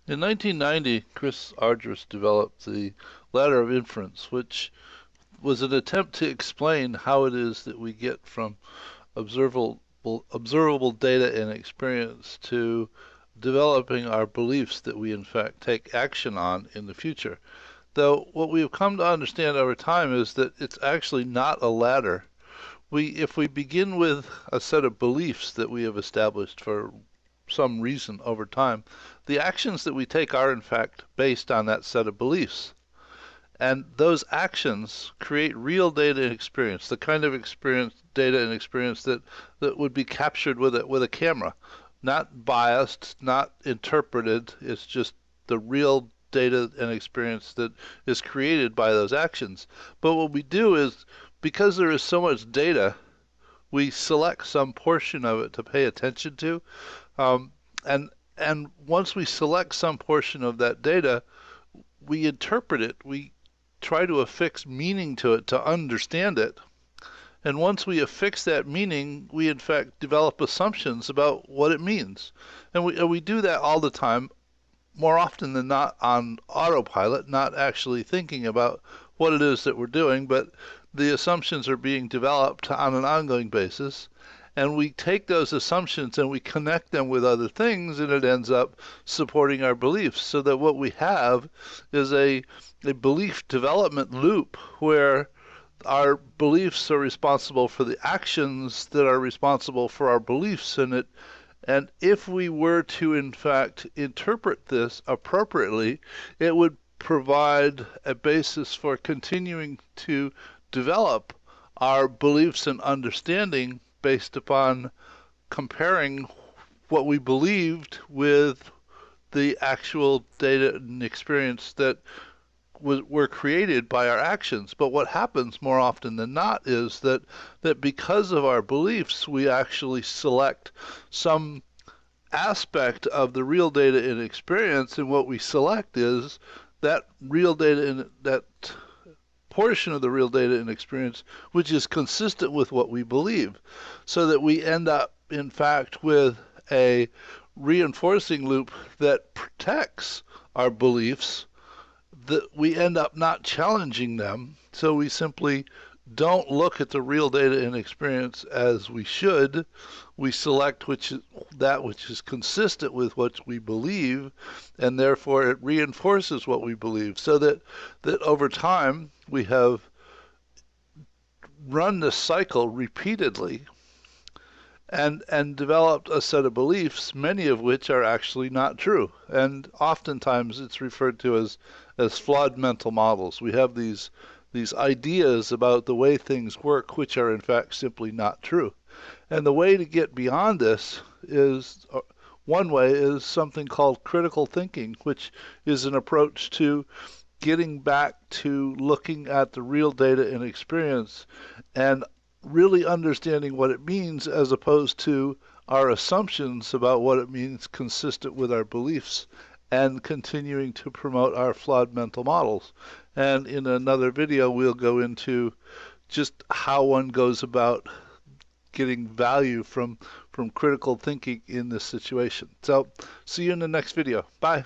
In 1990, Chris Argyris developed the ladder of inference, which was an attempt to explain how it is that we get from observable data and experience to developing our beliefs that we in fact take action on in the future. Though what we have come to understand over time is that it's actually not a ladder. If we begin with a set of beliefs that we have established for some reason over time, the actions that we take are in fact based on that set of beliefs. And those actions create real data and experience, the kind of experience, data and experience that would be captured with a camera. Not biased, not interpreted, it's just the real data and experience that is created by those actions. But what we do is, because there is so much data, we select some portion of it to pay attention to. Um, and and once we select some portion of that data, we interpret it. We try to affix meaning to it to understand it. And once we affix that meaning, we in fact develop assumptions about what it means. And we do that all the time, more often than not on autopilot, not actually thinking about what it is that we're doing, but the assumptions are being developed on an ongoing basis. And we take those assumptions and we connect them with other things, and it ends up supporting our beliefs. So that what we have is a belief development loop where our beliefs are responsible for the actions that are responsible for our beliefs, and if we were to in fact interpret this appropriately, it would provide a basis for continuing to develop our beliefs and understanding based upon comparing what we believed with the actual data and experience that were created by our actions. But what happens more often than not is that because of our beliefs, we actually select some aspect of the real data and experience, and what we select is that real data and that portion of the real data and experience which is consistent with what we believe, so that we end up in fact with a reinforcing loop that protects our beliefs, that we end up not challenging them. So we simply don't look at the real data and experience as we should. We select that which is consistent with what we believe, and therefore it reinforces what we believe. So that over time we have run this cycle repeatedly and developed a set of beliefs, many of which are actually not true. And oftentimes it's referred to as flawed mental models. We have these ideas about the way things work, which are in fact simply not true. And the way to get beyond this is, one way is something called critical thinking, which is an approach to getting back to looking at the real data and experience and really understanding what it means, as opposed to our assumptions about what it means consistent with our beliefs, and continuing to promote our flawed mental models. And in another video, we'll go into just how one goes about getting value from critical thinking in this situation. So see you in the next video. Bye.